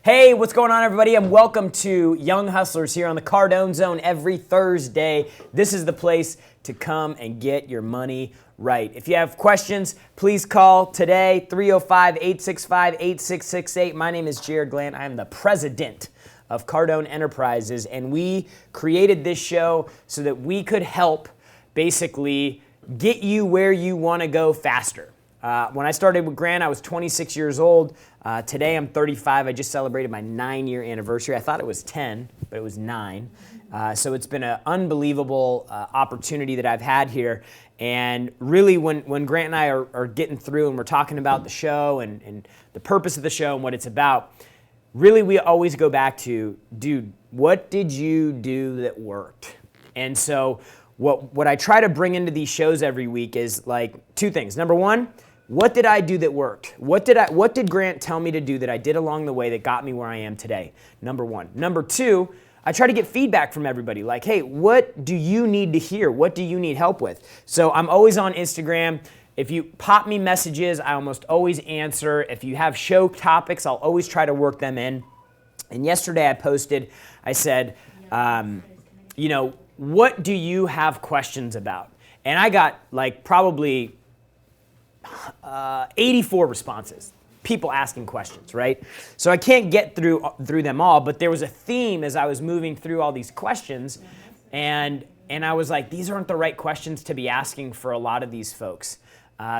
Hey, what's going on, everybody? And welcome to Young Hustlers here on the Cardone Zone every Thursday. This is the place to come and get your money right. If you have questions, please call today, 305-865-8668. My name is Jared Glant. I am the president of Cardone Enterprises, and we created this show so that we could help basically get you where you want to go faster. When I started with Grant, I was 26 years old. Today I'm 35. I just celebrated my 9-year anniversary. I thought it was 10, but it was 9. So it's been an unbelievable opportunity that I've had here. And really, when Grant and I are getting through and we're talking about the show and the purpose of the show and what it's about, really we always go back to, dude, what did you do that worked? And so what I try to bring into these shows every week is like two things. Number one, what did I do that worked? What did Grant tell me to do that I did along the way that got me where I am today? Number one. Number two, I try to get feedback from everybody. Like, hey, what do you need to hear? What do you need help with? So I'm always on Instagram. If you pop me messages, I almost always answer. If you have show topics, I'll always try to work them in. And yesterday I posted, I said, what do you have questions about? And I got like probably 84 responses, people asking questions, right? So I can't get through them all, but there was a theme as I was moving through all these questions, and I was like, these aren't the right questions to be asking for a lot of these folks.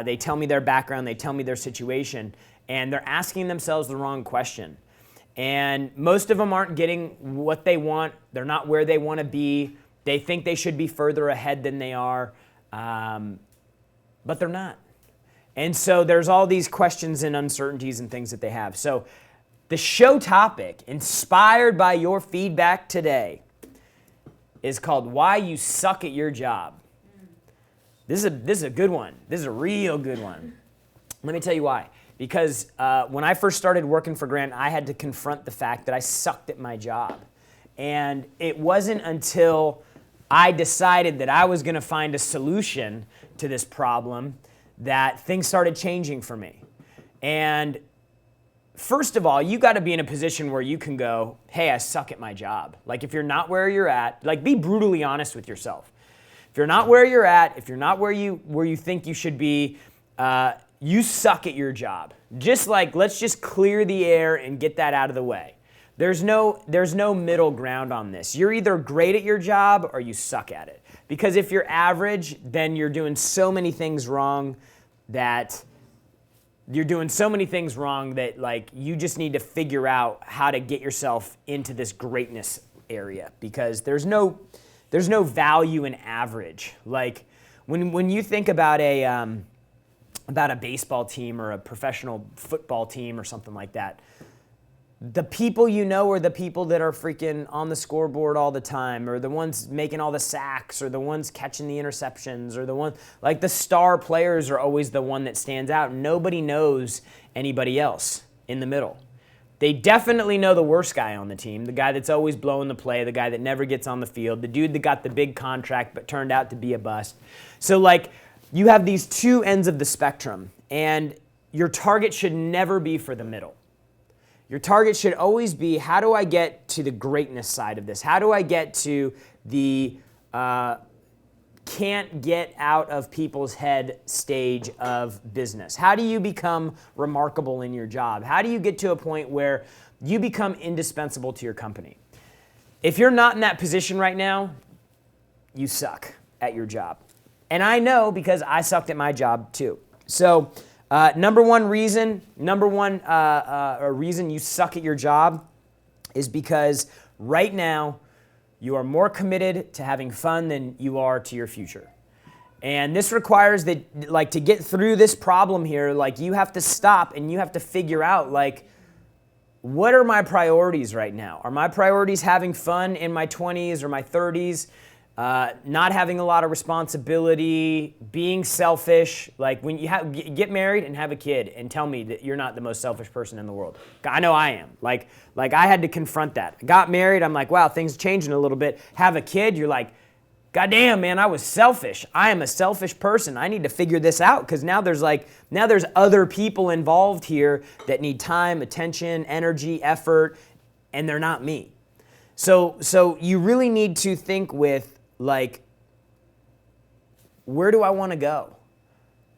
They tell me their background, they tell me their situation, and they're asking themselves the wrong question. And most of them aren't getting what they want. They're not where they want to be. They think they should be further ahead than they are, but they're not. And so there's all these questions and uncertainties and things that they have. So the show topic, inspired by your feedback today, is called Why You Suck at Your Job. This is a good one. This is a real good one. Let me tell you why. Because when I first started working for Grant, I had to confront the fact that I sucked at my job. And it wasn't until I decided that I was going to find a solution to this problem that things started changing for me. And first of all, you got to be in a position where you can go, hey, I suck at my job. Like if you're not where you're at, like be brutally honest with yourself. If you're not where you're at, if you're not where you think you should be, you suck at your job. Just like, let's just clear the air and get that out of the way. There's no middle ground on this. You're either great at your job or you suck at it. Because if you're average, then you're doing so many things wrong that like you just need to figure out how to get yourself into this greatness area, because there's no value in average. Like when you think about a baseball team or a professional football team or something like that, the people you know are the people that are freaking on the scoreboard all the time, or the ones making all the sacks, or the ones catching the interceptions, or the one, like the star players are always the one that stands out. Nobody knows anybody else in the middle. They definitely know the worst guy on the team, the guy that's always blowing the play, the guy that never gets on the field, the dude that got the big contract but turned out to be a bust. So like you have these two ends of the spectrum, and your target should never be for the middle. Your target should always be, how do I get to the greatness side of this? How do I get to the can't get out of people's head stage of business? How do you become remarkable in your job? How do you get to a point where you become indispensable to your company? If you're not in that position right now, you suck at your job. And I know, because I sucked at my job too. So number one reason you suck at your job is because right now you are more committed to having fun than you are to your future. And this requires that, like, to get through this problem here, like, you have to stop and you have to figure out, like, what are my priorities right now? Are my priorities having fun in my 20s or my 30s? Not having a lot of responsibility, being selfish. Like when you get married and have a kid and tell me that you're not the most selfish person in the world. I know I am. Like I had to confront that. I got married, I'm like, wow, things changing a little bit. Have a kid, you're like, goddamn, man, I was selfish. I am a selfish person. I need to figure this out because now there's other people involved here that need time, attention, energy, effort, and they're not me. So you really need to think with like, where do I want to go?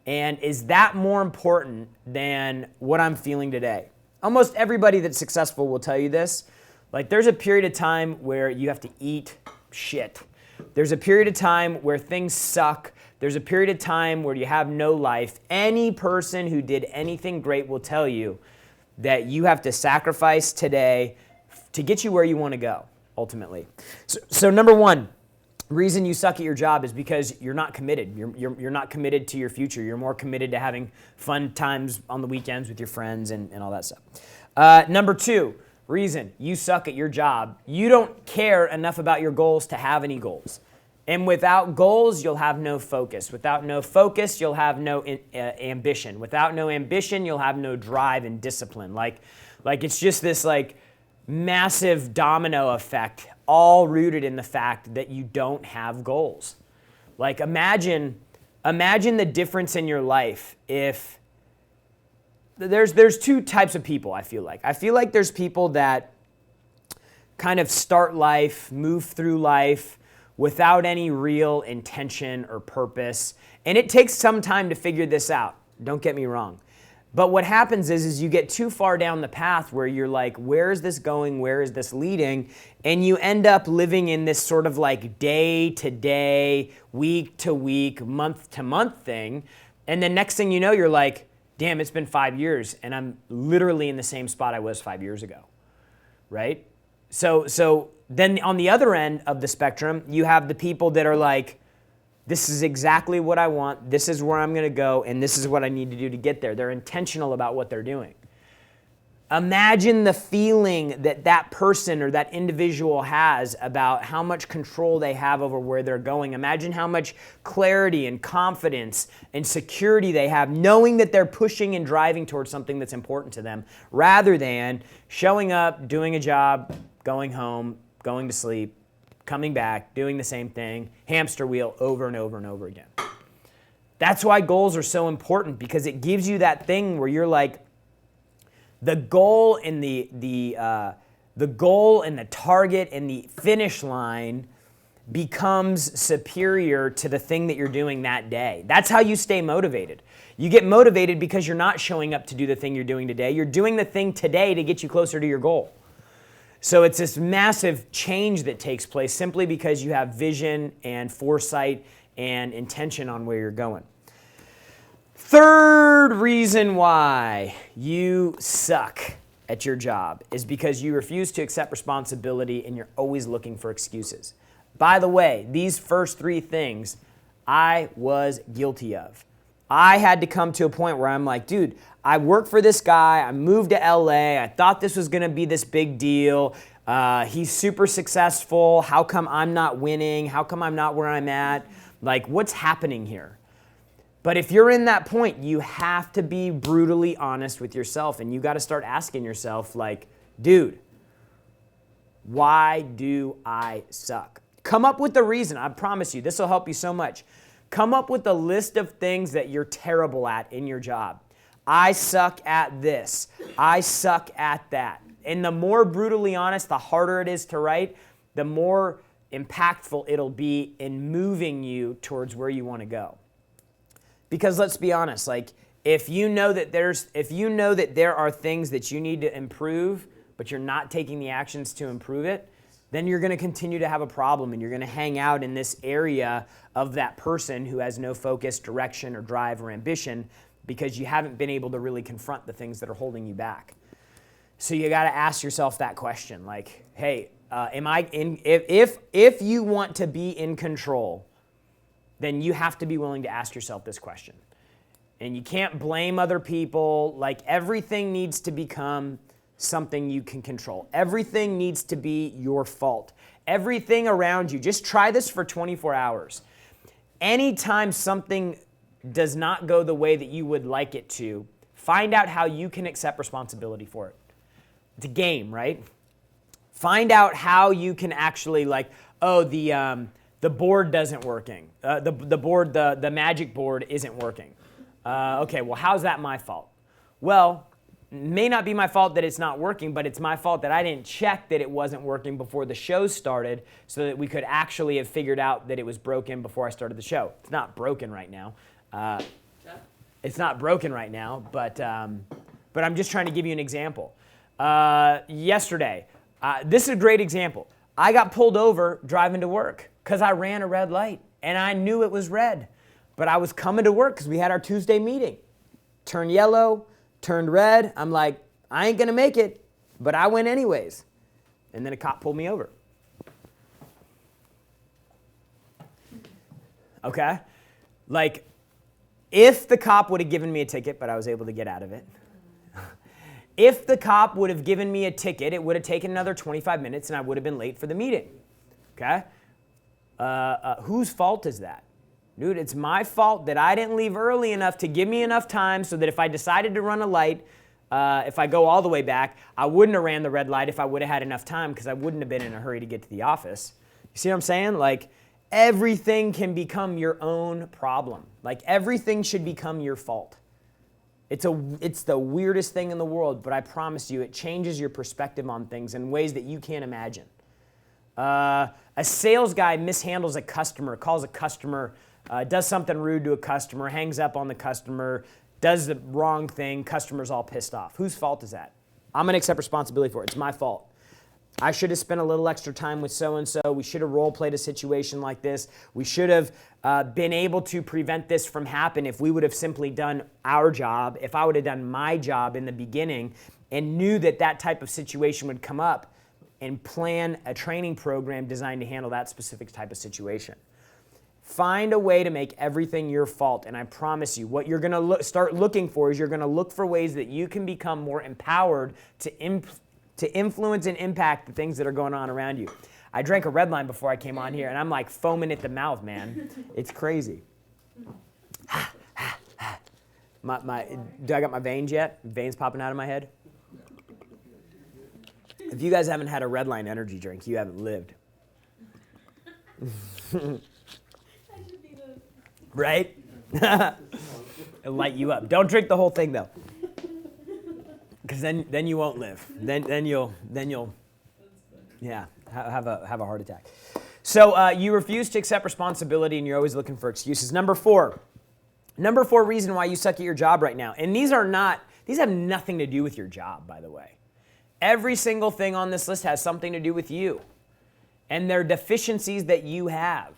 And is that more important than what I'm feeling today? Almost everybody that's successful will tell you this. Like, there's a period of time where you have to eat shit. There's a period of time where things suck. There's a period of time where you have no life. Any person who did anything great will tell you that you have to sacrifice today to get you where you want to go, ultimately. So number one, reason you suck at your job is because you're not committed. You're not committed to your future. You're more committed to having fun times on the weekends with your friends and all that stuff. Number two, reason you suck at your job, you don't care enough about your goals to have any goals. And without goals, you'll have no focus. Without no focus, you'll have no ambition. Without no ambition, you'll have no drive and discipline. Like it's just this like massive domino effect, all rooted in the fact that you don't have goals. Like imagine the difference in your life if there's two types of people, I feel like. I feel like there's people that kind of start life, move through life without any real intention or purpose. And it takes some time to figure this out. Don't get me wrong. But what happens is you get too far down the path where you're like, where is this going? Where is this leading? And you end up living in this sort of like day to day, week to week, month to month thing. And then next thing you know, you're like, damn, it's been 5 years and I'm literally in the same spot I was 5 years ago, right? So then on the other end of the spectrum, you have the people that are like, this is exactly what I want, this is where I'm gonna go, and this is what I need to do to get there. They're intentional about what they're doing. Imagine the feeling that person or that individual has about how much control they have over where they're going. Imagine how much clarity and confidence and security they have, knowing that they're pushing and driving towards something that's important to them, rather than showing up, doing a job, going home, going to sleep, coming back, doing the same thing, hamster wheel over and over and over again. That's why goals are so important, because it gives you that thing where you're like, the goal and the goal and the target and the finish line becomes superior to the thing that you're doing that day. That's how you stay motivated. You get motivated because you're not showing up to do the thing you're doing today. You're doing the thing today to get you closer to your goal. So it's this massive change that takes place simply because you have vision and foresight and intention on where you're going. Third reason why you suck at your job is because you refuse to accept responsibility and you're always looking for excuses. By the way, these first three things I was guilty of. I had to come to a point where I'm like, dude, I work for this guy, I moved to LA, I thought this was gonna be this big deal. He's super successful, how come I'm not winning? How come I'm not where I'm at? Like, what's happening here? But if you're in that point, you have to be brutally honest with yourself, and you got to start asking yourself, like, dude, why do I suck? Come up with the reason. I promise you, this will help you so much. Come up with a list of things that you're terrible at in your job. I suck at this. I suck at that. And the more brutally honest, the harder it is to write, the more impactful it'll be in moving you towards where you want to go. Because let's be honest, like if you know that there are things that you need to improve, but you're not taking the actions to improve it, then you're going to continue to have a problem, and you're going to hang out in this area of that person who has no focus, direction, or drive or ambition, because you haven't been able to really confront the things that are holding you back. So you got to ask yourself that question, like, hey, if you want to be in control, then you have to be willing to ask yourself this question. And you can't blame other people. Like, everything needs to become something you can control. Everything needs to be your fault. Everything around you, just try this for 24 hours. Anytime something does not go the way that you would like it to, find out how you can accept responsibility for it. It's a game, right? Find out how you can actually, like, oh, the The board doesn't working. The magic board isn't working. Okay, well, how's that my fault? Well, may not be my fault that it's not working, but it's my fault that I didn't check that it wasn't working before the show started so that we could actually have figured out that it was broken before I started the show. It's not broken right now. It's not broken right now, but I'm just trying to give you an example. Yesterday, this is a great example. I got pulled over driving to work because I ran a red light, and I knew it was red. But I was coming to work because we had our Tuesday meeting. Turned yellow, turned red. I'm like, I ain't going to make it, but I went anyways. And then a cop pulled me over. Okay? Like, if the cop would have given me a ticket, but I was able to get out of it. If the cop would have given me a ticket, it would have taken another 25 minutes and I would have been late for the meeting. Okay? Whose fault is that? Dude, it's my fault that I didn't leave early enough to give me enough time so that if I decided to run a light, if I go all the way back, I wouldn't have ran the red light if I would have had enough time because I wouldn't have been in a hurry to get to the office. You see what I'm saying? Like, everything can become your own problem. Like, everything should become your fault. It's the weirdest thing in the world, but I promise you, it changes your perspective on things in ways that you can't imagine. A sales guy mishandles a customer, calls a customer, does something rude to a customer, hangs up on the customer, does the wrong thing, customer's all pissed off. Whose fault is that? I'm going to accept responsibility for it. It's my fault. I should have spent a little extra time with so-and-so. We should have role-played a situation like this. We should have been able to prevent this from happening if we would have simply done our job, if I would have done my job in the beginning and knew that that type of situation would come up and plan a training program designed to handle that specific type of situation. Find a way to make everything your fault, and I promise you, what you're going to start looking for is you're going to look for ways that you can become more empowered to influence and impact the things that are going on around you. I drank a red line before I came on here, and I'm like foaming at the mouth, man. It's crazy. Do I got my veins yet? Veins popping out of my head? If you guys haven't had a red line energy drink, you haven't lived. Right? It'll light you up. Don't drink the whole thing, though. Because then you won't live. Then you'll have a heart attack. So you refuse to accept responsibility and you're always looking for excuses. Number four reason why you suck at your job right now. And these have nothing to do with your job, by the way. Every single thing on this list has something to do with you. And they're deficiencies that you have.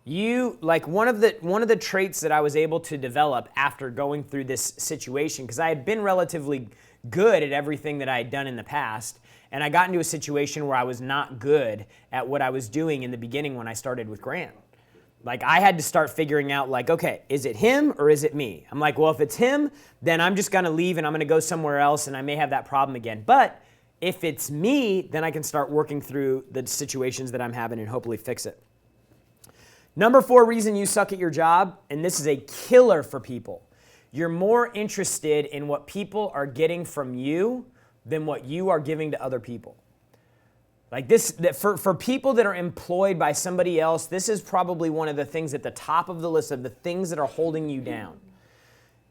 One of the traits that I was able to develop after going through this situation, because I had been relatively good at everything that I had done in the past, and I got into a situation where I was not good at what I was doing in the beginning when I started with Grant. Like, I had to start figuring out, like, okay, is it him or is it me? I'm like, well, if it's him, then I'm just going to leave and I'm going to go somewhere else and I may have that problem again. But if it's me, then I can start working through the situations that I'm having and hopefully fix it. Number 4 reason you suck at your job, and this is a killer for people. You're more interested in what people are getting from you than what you are giving to other people. Like this, for people that are employed by somebody else, this is probably one of the things at the top of the list of the things that are holding you down.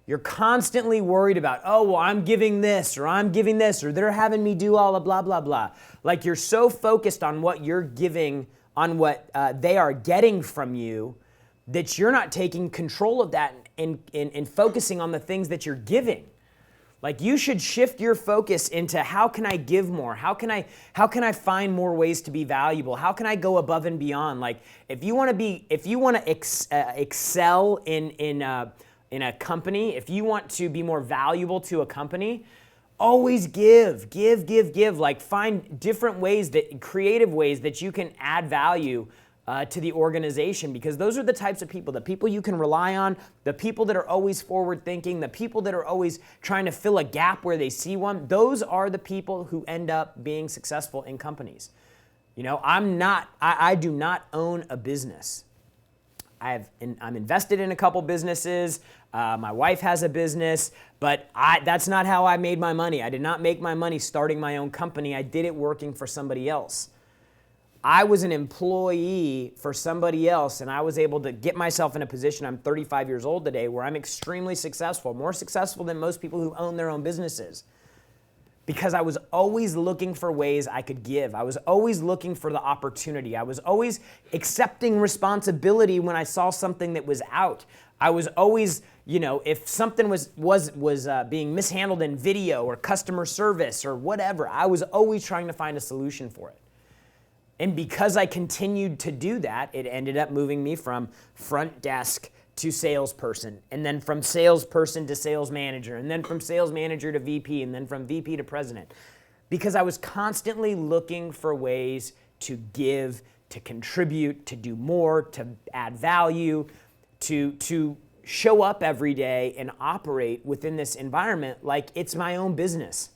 You're constantly worried about, oh, well, I'm giving this, or I'm giving this, or they're having me do all the blah, blah, blah. Like you're so focused on what you're giving, on what they are getting from you, that you're not taking control of that and focusing on the things that you're giving. Like you should shift your focus into how can I give more? How can I find more ways to be valuable? How can I go above and beyond? Like if you want to excel in a company, if you want to be more valuable to a company, always give. Like find different ways, creative ways that you can add value to the organization, because those are the types of people, the people you can rely on, the people that are always forward thinking, the people that are always trying to fill a gap where they see one. Those are the people who end up being successful in companies. You know, I do not own a business. I'm invested in a couple businesses. My wife has a business, but that's not how I made my money. I did not make my money starting my own company. I did it working for somebody else. I was an employee for somebody else, and I was able to get myself in a position, I'm 35 years old today, where I'm extremely successful, more successful than most people who own their own businesses. Because I was always looking for ways I could give. I was always looking for the opportunity. I was always accepting responsibility when I saw something that was out. I was always, if something was being mishandled in video or customer service or whatever, I was always trying to find a solution for it. And because I continued to do that, it ended up moving me from front desk to salesperson, and then from salesperson to sales manager, and then from sales manager to VP, and then from VP to president. Because I was constantly looking for ways to give, to contribute, to do more, to add value, to show up every day and operate within this environment like it's my own business.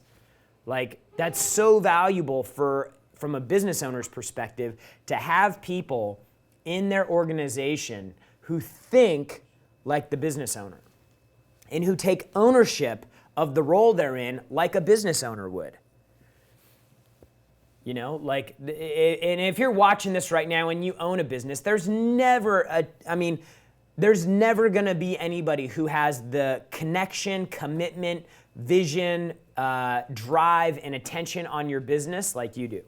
Like, that's so valuable from a business owner's perspective, to have people in their organization who think like the business owner and who take ownership of the role they're in like a business owner would. And if you're watching this right now and you own a business, there's never going to be anybody who has the connection, commitment, vision, drive, and attention on your business like you do.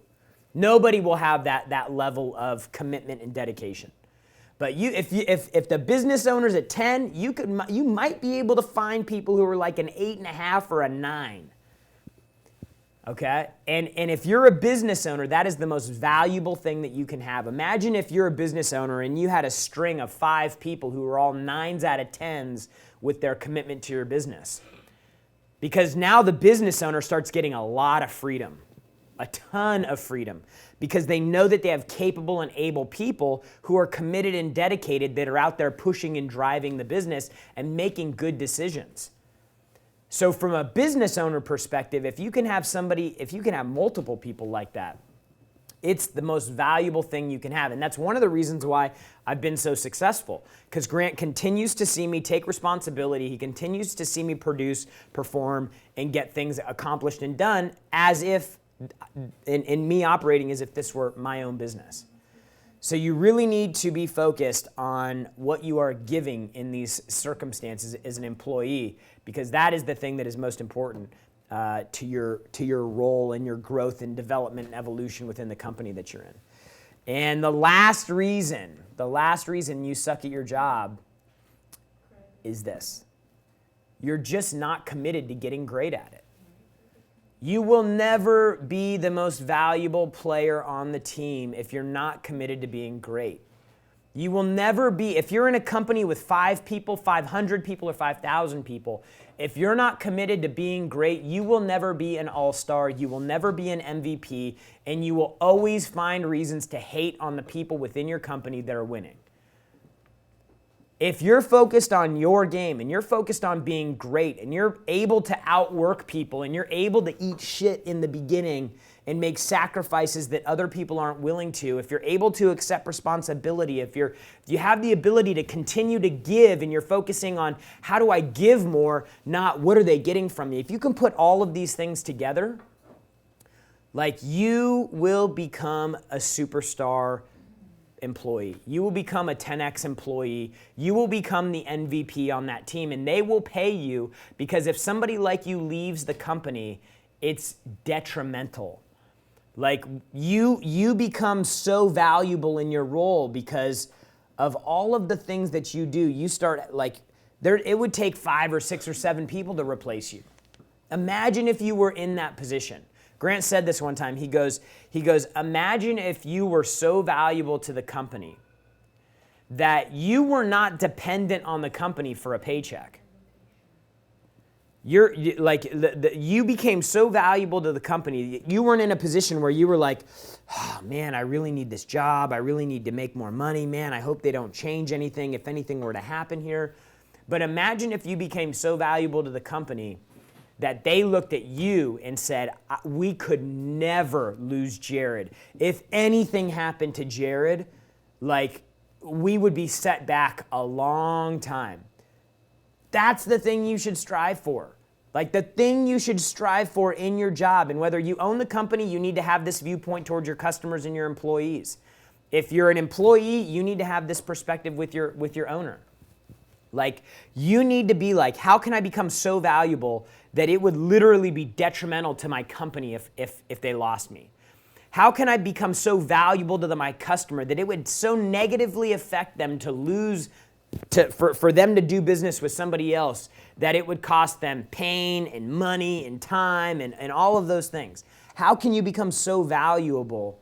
Nobody will have that level of commitment and dedication. But if the business owner's at 10, you might be able to find people who are like an 8.5 or a 9. Okay? And if you're a business owner, that is the most valuable thing that you can have. Imagine if you're a business owner and you had a string of 5 people who were all 9s out of 10s with their commitment to your business. Because now the business owner starts getting a lot of freedom. A ton of freedom, because they know that they have capable and able people who are committed and dedicated, that are out there pushing and driving the business and making good decisions. So from a business owner perspective, if you can have multiple people like that, it's the most valuable thing you can have. And that's one of the reasons why I've been so successful, because Grant continues to see me take responsibility. He continues to see me produce, perform, and get things accomplished and done as if in me operating as if this were my own business. So you really need to be focused on what you are giving in these circumstances as an employee, because that is the thing that is most important to your role and your growth and development and evolution within the company that you're in. And the last reason you suck at your job is this: you're just not committed to getting great at it. You will never be the most valuable player on the team if you're not committed to being great. You will never be, if you're in a company with 5 people, 500 people, or 5,000 people, if you're not committed to being great, you will never be an all-star, you will never be an MVP, and you will always find reasons to hate on the people within your company that are winning. If you're focused on your game and you're focused on being great and you're able to outwork people and you're able to eat shit in the beginning and make sacrifices that other people aren't willing to, if you're able to accept responsibility, if you have the ability to continue to give and you're focusing on how do I give more, not what are they getting from me, if you can put all of these things together, like, you will become a superstar employee. You will become a 10x employee. You will become the MVP on that team, and they will pay you, because if somebody like you leaves the company, it's detrimental. Like, you become so valuable in your role because of all of the things that you do. You start, like, it would take 5 or 6 or 7 people to replace you. Imagine if you were in that position. Grant said this one time. He goes, imagine if you were so valuable to the company that you were not dependent on the company for a paycheck. You became so valuable to the company, you weren't in a position where you were like, oh man, I really need this job. I really need to make more money. Man, I hope they don't change anything if anything were to happen here. But imagine if you became so valuable to the company that they looked at you and said, we could never lose Jared. If anything happened to Jared, like, we would be set back a long time. That's the thing you should strive for. Like the thing you should strive for in your job, and whether you own the company, you need to have this viewpoint towards your customers and your employees. If you're an employee, you need to have this perspective with your owner. Like you need to be like, how can I become so valuable that it would literally be detrimental to my company if they lost me? How can I become so valuable to my customer that it would so negatively affect them to lose, for them to do business with somebody else, that it would cost them pain and money and time and all of those things? How can you become so valuable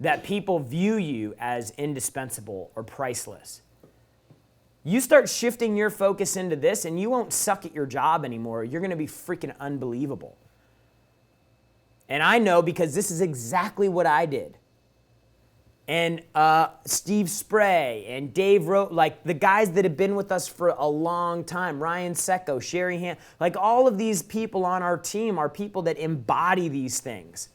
that people view you as indispensable or priceless? You start shifting your focus into this and you won't suck at your job anymore. You're going to be freaking unbelievable. And I know because this is exactly what I did. And Steve Spray and Dave wrote, like the guys that have been with us for a long time, Ryan Secco, Sherry Han, like all of these people on our team are people that embody these things.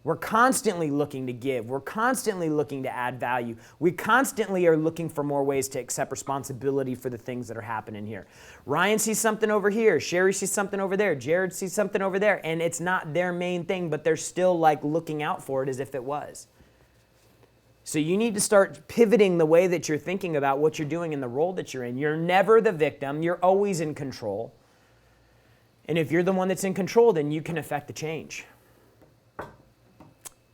We're constantly looking to give. We're constantly looking to add value. We constantly are looking for more ways to accept responsibility for the things that are happening here. Ryan sees something over here. Sherry sees something over there. Jared sees something over there. And it's not their main thing, but they're still like looking out for it as if it was. So you need to start pivoting the way that you're thinking about what you're doing in the role that you're in. You're never the victim. You're always in control. And if you're the one that's in control, then you can affect the change.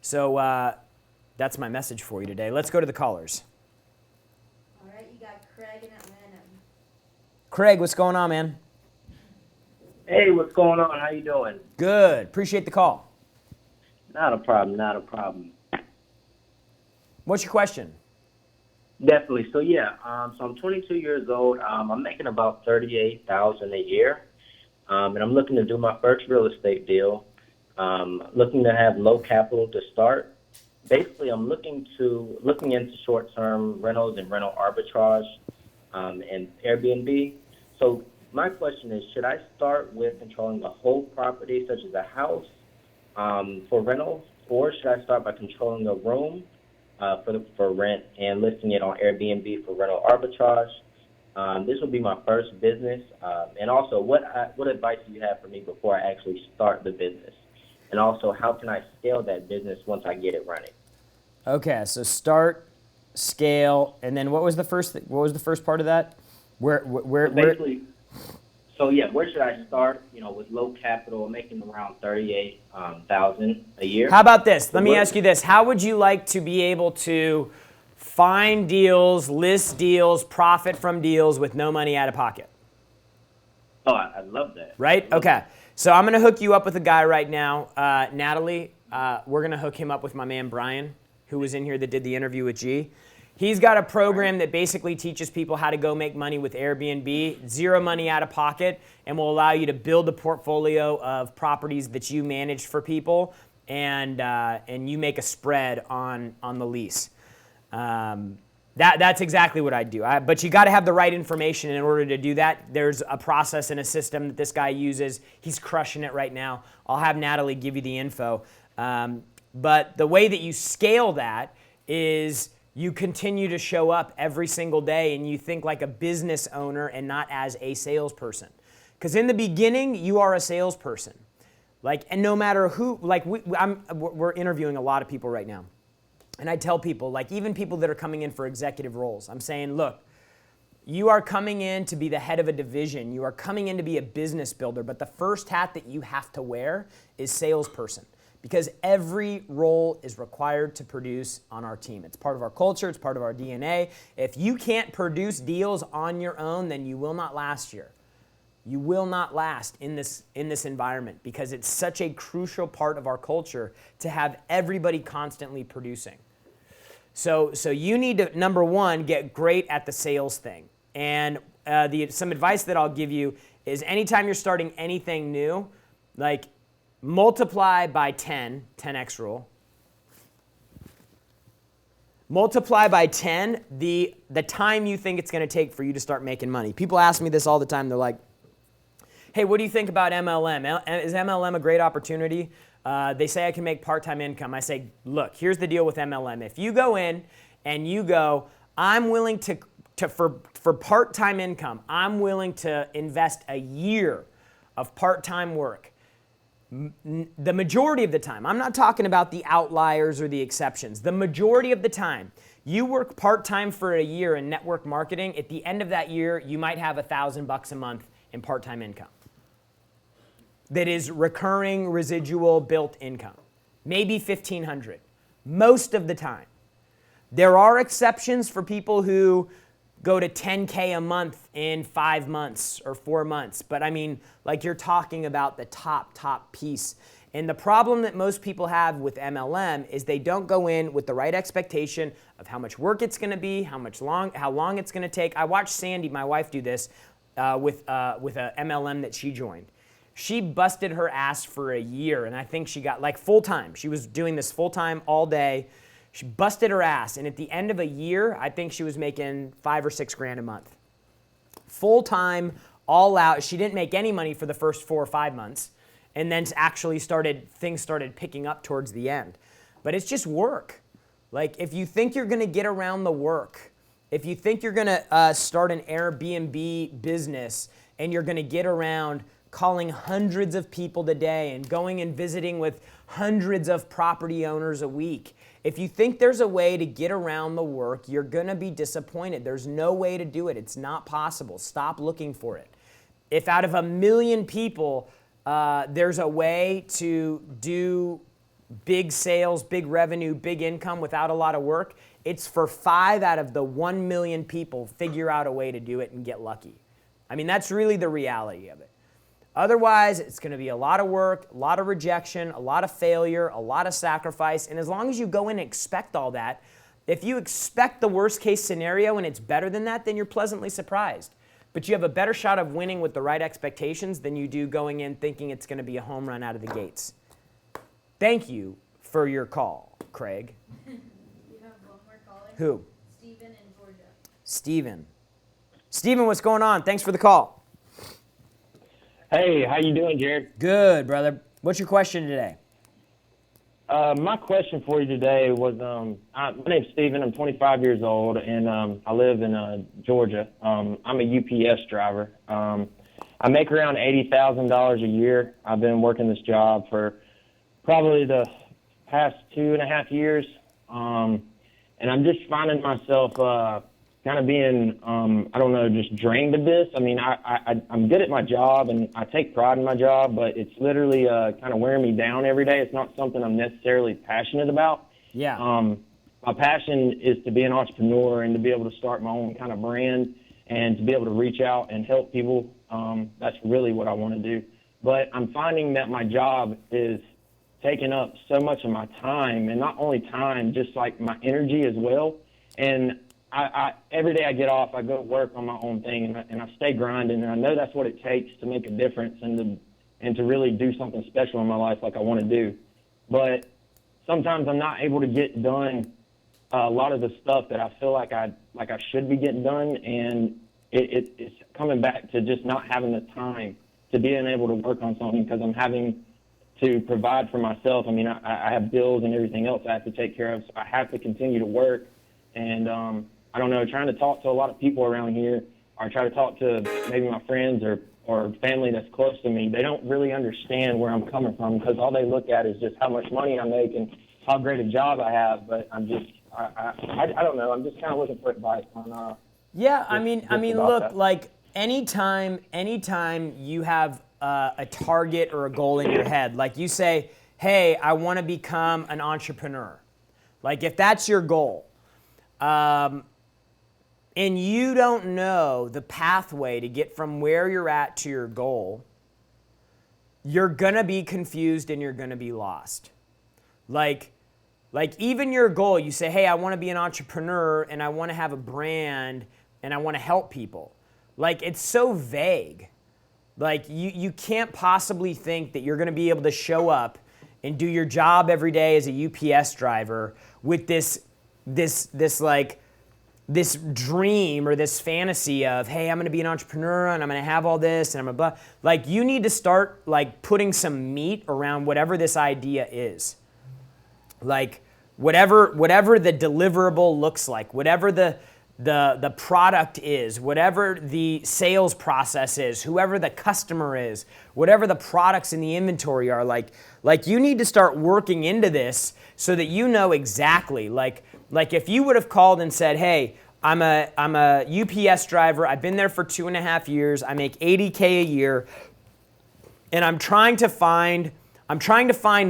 So that's my message for you today. Let's go to the callers. All right, you got Craig in Atlanta. Craig, what's going on, man? Hey, what's going on? How you doing? Good. Appreciate the call. Not a problem, not a problem. What's your question? Definitely. So I'm 22 years old. I'm making about $38,000 a year, and I'm looking to do my first real estate deal. Looking to have low capital to start. Basically, I'm looking into short-term rentals and rental arbitrage and Airbnb. So my question is, should I start with controlling the whole property, such as a house, for rentals, or should I start by controlling a room for rent and listing it on Airbnb for rental arbitrage? This will be my first business. And also, what advice do you have for me before I actually start the business? And also, how can I scale that business once I get it running? Okay, so start, scale, and then what was the first part of that? Where Basically, where should I start? With low capital, making around $38,000 a year. How about this? Let me ask you this: how would you like to be able to find deals, list deals, profit from deals with no money out of pocket? Oh, I love that. Right? Okay. So I'm going to hook you up with a guy right now, Natalie. We're going to hook him up with my man Brian, who was in here that did the interview with G. He's got a program that basically teaches people how to go make money with Airbnb, zero money out of pocket, and will allow you to build a portfolio of properties that you manage for people, and you make a spread on the lease. That's exactly what I'd do. But you got to have the right information in order to do that. There's a process and a system that this guy uses. He's crushing it right now. I'll have Natalie give you the info. But the way that you scale that is you continue to show up every single day and you think like a business owner and not as a salesperson. Because in the beginning, you are a salesperson. And no matter who, we're interviewing a lot of people right now. And I tell people, even people that are coming in for executive roles, I'm saying, look, you are coming in to be the head of a division. You are coming in to be a business builder. But the first hat that you have to wear is salesperson. Because every role is required to produce on our team. It's part of our culture. It's part of our DNA. If you can't produce deals on your own, then you will not last here. You will not last in this environment because it's such a crucial part of our culture to have everybody constantly producing. So you need to, number one, get great at the sales thing. And some advice that I'll give you is anytime you're starting anything new, multiply by 10x rule. Multiply by 10 the time you think it's going to take for you to start making money. People ask me this all the time. They're like, hey, what do you think about MLM? Is MLM a great opportunity? They say I can make part-time income. I say, look, here's the deal with MLM. If you go in and you go, I'm willing for part-time income, I'm willing to invest a year of part-time work, the majority of the time, I'm not talking about the outliers or the exceptions, the majority of the time, you work part-time for a year in network marketing, at the end of that year, you might have $1,000 a month in part-time income. That is recurring, residual, built income. Maybe $1,500, most of the time. There are exceptions for people who go to $10K a month in 5 months or 4 months. But I mean, like you're talking about the top piece. And the problem that most people have with MLM is they don't go in with the right expectation of how much work it's going to be, how long it's going to take. I watched Sandy, my wife, do this with a MLM that she joined. She busted her ass for a year, and I think she got like full-time. She was doing this full-time all day. She busted her ass, and at the end of a year, I think she was making $5 or $6 grand a month. Full-time, all out. She didn't make any money for the first 4 or 5 months, and then things started picking up towards the end. But it's just work. Like, if you think you're gonna get around the work, if you think you're gonna start an Airbnb business and you're gonna get around calling hundreds of people today and going and visiting with hundreds of property owners a week, if you think there's a way to get around the work, you're gonna be disappointed. There's no way to do it. It's not possible. Stop looking for it. If out of 1 million people, there's a way to do big sales, big revenue, big income without a lot of work, it's for 5 out of the 1 million people figure out a way to do it and get lucky. I mean, that's really the reality of it. Otherwise, it's going to be a lot of work, a lot of rejection, a lot of failure, a lot of sacrifice. And as long as you go in and expect all that, if you expect the worst case scenario and it's better than that, then you're pleasantly surprised. But you have a better shot of winning with the right expectations than you do going in thinking it's going to be a home run out of the gates. Thank you for your call, Craig. You have one more caller? Who? Steven in Georgia. Steven, what's going on? Thanks for the call. Hey, how you doing, Jared? Good, brother. What's your question today? My question for you today was, my name's Steven. I'm 25 years old, and I live in Georgia. I'm a UPS driver. I make around $80,000 a year. I've been working this job for probably the past 2.5 years, and I'm just finding myself kind of being, I don't know, just drained of this. I mean, I'm good at my job, and I take pride in my job, but it's literally kind of wearing me down every day. It's not something I'm necessarily passionate about. Yeah. My passion is to be an entrepreneur and to be able to start my own kind of brand and to be able to reach out and help people. That's really what I want to do. But I'm finding that my job is taking up so much of my time, and not only time, just like my energy as well. And I every day I get off, I go to work on my own thing, and I stay grinding, and I know that's what it takes to make a difference and to really do something special in my life like I want to do. But sometimes I'm not able to get done a lot of the stuff that I feel like I should be getting done, and it's coming back to just not having the time to being able to work on something because I'm having to provide for myself. I mean, I have bills and everything else I have to take care of, so I have to continue to work. And I don't know, trying to talk to a lot of people around here, or try to talk to maybe my friends or family that's close to me, they don't really understand where I'm coming from because all they look at is just how much money I make and how great a job I have. But I don't know. I'm just kind of looking for advice on. Yeah, I mean, look, that. like anytime you have a target or a goal in your head, like you say, hey, I want to become an entrepreneur. Like if that's your goal, and you don't know the pathway to get from where you're at to your goal, you're gonna be confused and you're gonna be lost. Like even your goal, you say, hey, I wanna be an entrepreneur and I wanna have a brand and I wanna help people. Like it's so vague. Like you can't possibly think that you're gonna be able to show up and do your job every day as a UPS driver with this dream or this fantasy of, hey, I'm gonna be an entrepreneur and I'm gonna have all this and I'm gonna blah. Like you need to start like putting some meat around whatever this idea is. Like whatever the deliverable looks like, whatever the the product is, whatever the sales process is, whoever the customer is, whatever the products in the inventory are, like you need to start working into this so that you know exactly, like if you would have called and said, hey, I'm a UPS driver, I've been there for 2.5 years, I make $80K a year, and I'm trying to find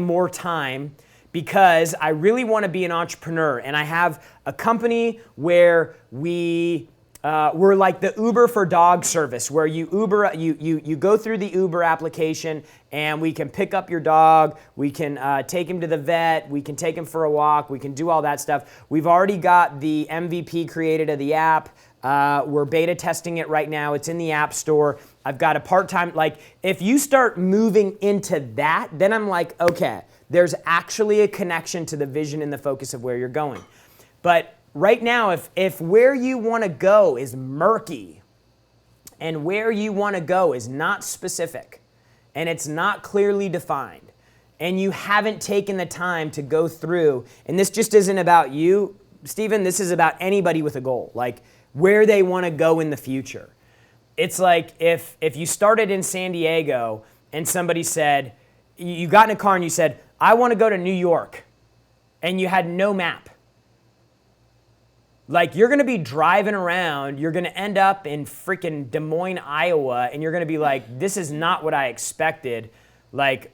more time because I really want to be an entrepreneur, and I have a company where we're like the Uber for dog service, where you go through the Uber application and we can pick up your dog, we can take him to the vet, we can take him for a walk, we can do all that stuff. We've already got the MVP created of the app. We're beta testing it right now. It's in the App Store. I've got a part-time, like if you start moving into that, then I'm like, okay, there's actually a connection to the vision and the focus of where you're going. But right now, if where you want to go is murky and where you want to go is not specific and it's not clearly defined and you haven't taken the time to go through, and this just isn't about you, Stephen, this is about anybody with a goal, like where they want to go in the future. It's like if you started in San Diego and somebody said, you got in a car and you said, I want to go to New York, and you had no map. Like you're going to be driving around, you're going to end up in freaking Des Moines, Iowa, and you're going to be like, this is not what I expected. Like,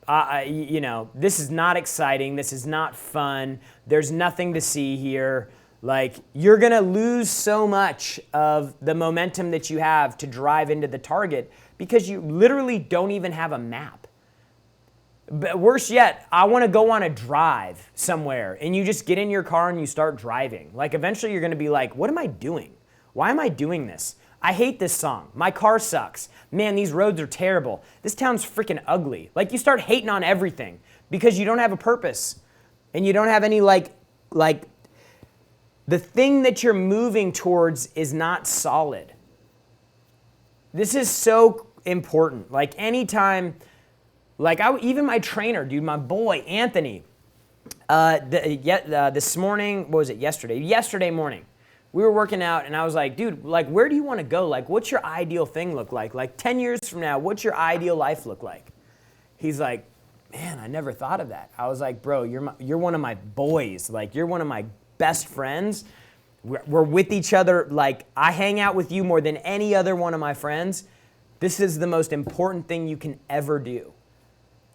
this is not exciting. This is not fun. There's nothing to see here. Like you're going to lose so much of the momentum that you have to drive into the target because you literally don't even have a map. But worse yet, I want to go on a drive somewhere and you just get in your car and you start driving. Like eventually you're going to be like, what am I doing? Why am I doing this? I hate this song. My car sucks. Man, these roads are terrible. This town's freaking ugly. Like you start hating on everything because you don't have a purpose and you don't have any like the thing that you're moving towards is not solid. This is so important. Like anytime, like even my trainer, dude, my boy, Anthony, this morning, what was it, yesterday morning, we were working out and I was like, dude, like where do you want to go? Like what's your ideal thing look like? Like 10 years from now, what's your ideal life look like? He's like, man, I never thought of that. I was like, bro, you're one of my boys. Like you're one of my best friends. We're with each other. Like I hang out with you more than any other one of my friends. This is the most important thing you can ever do.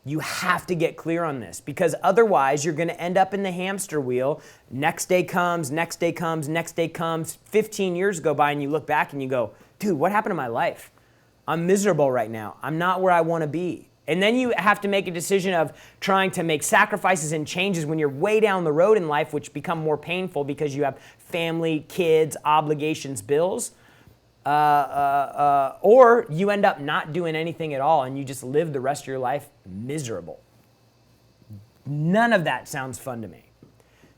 You have to get clear on this because otherwise you're going to end up in the hamster wheel. Next day comes, next day comes, next day comes. 15 years go by and you look back and you go, dude, what happened to my life? I'm miserable right now. I'm not where I want to be. And then you have to make a decision of trying to make sacrifices and changes when you're way down the road in life, which become more painful because you have family, kids, obligations, bills. Or you end up not doing anything at all and you just live the rest of your life miserable. None of that sounds fun to me.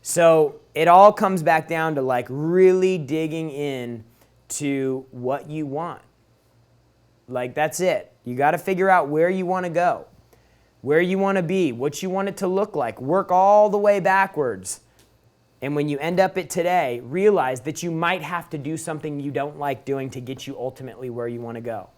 So it all comes back down to like really digging in to what you want. Like that's it. You got to figure out where you want to go, where you want to be, what you want it to look like. Work all the way backwards. And when you end up at today, realize that you might have to do something you don't like doing to get you ultimately where you want to go.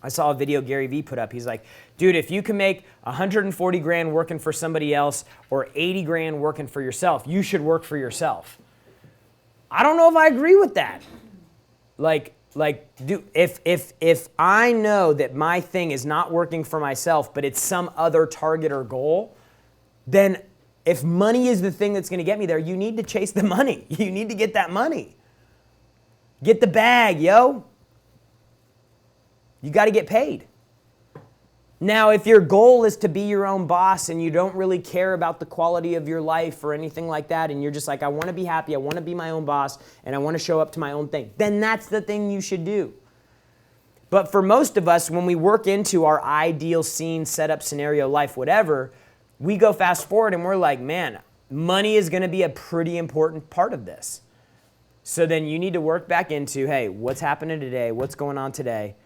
I saw a video Gary Vee put up. He's like, dude, if you can make 140 grand working for somebody else or 80 grand working for yourself, you should work for yourself. I don't know if I agree with that. Dude, if I know that my thing is not working for myself, but it's some other target or goal, then if money is the thing that's going to get me there, you need to chase the money. You need to get that money. Get the bag, yo. You got to get paid. Now, if your goal is to be your own boss and you don't really care about the quality of your life or anything like that, and you're just like, I want to be happy, I want to be my own boss, and I want to show up to my own thing, then that's the thing you should do. But for most of us, when we work into our ideal scene, setup, scenario, life, whatever, we go fast forward and we're like, man, money is going to be a pretty important part of this. So then you need to work back into, hey, what's happening today? What's going on today?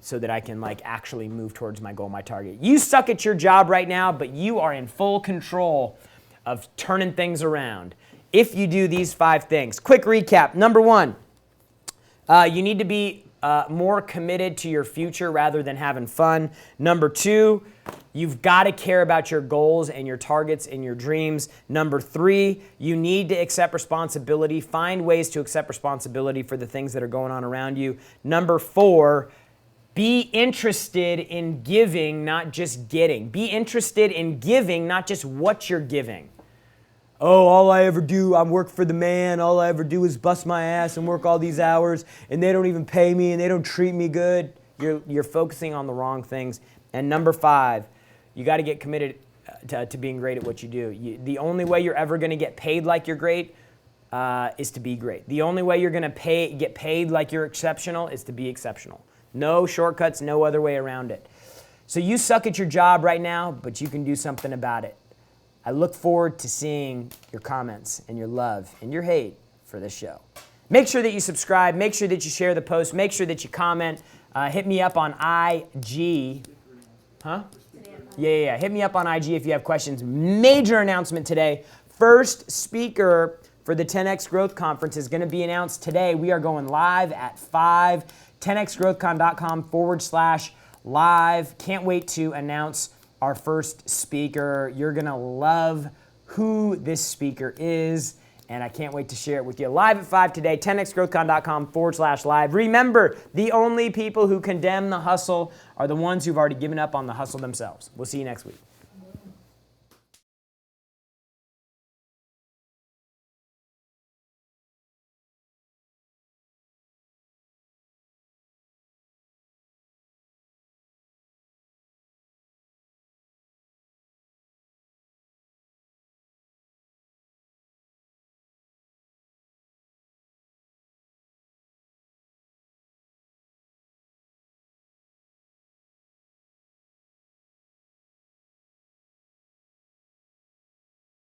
So that I can like actually move towards my goal, my target. You suck at your job right now, but you are in full control of turning things around. if you do these 5 things. Quick recap. Number 1, you need to be more committed to your future rather than having fun. Number 2, you've got to care about your goals and your targets and your dreams. Number 3, you need to accept responsibility. Find ways to accept responsibility for the things that are going on around you. Number 4, be interested in giving, not just getting. Be interested in giving, not just what you're giving. Oh, all I ever do, I work for the man. All I ever do is bust my ass and work all these hours, and they don't even pay me, and they don't treat me good. You're focusing on the wrong things. And number 5, you got to get committed to being great at what you do. The only way you're ever going to get paid like you're great is to be great. The only way you're going to get paid like you're exceptional is to be exceptional. No shortcuts, no other way around it. So you suck at your job right now, but you can do something about it. I look forward to seeing your comments and your love and your hate for this show. Make sure that you subscribe. Make sure that you share the post. Make sure that you comment. Hit me up on IG. Huh? Yeah. Hit me up on IG if you have questions. Major announcement today. First speaker for the 10X Growth Conference is going to be announced today. We are going live at 5. 10xgrowthcon.com/live. Can't wait to announce our first speaker. You're going to love who this speaker is, and I can't wait to share it with you. Live at 5 today, 10xgrowthcon.com/live. Remember, the only people who condemn the hustle are the ones who've already given up on the hustle themselves. We'll see you next week.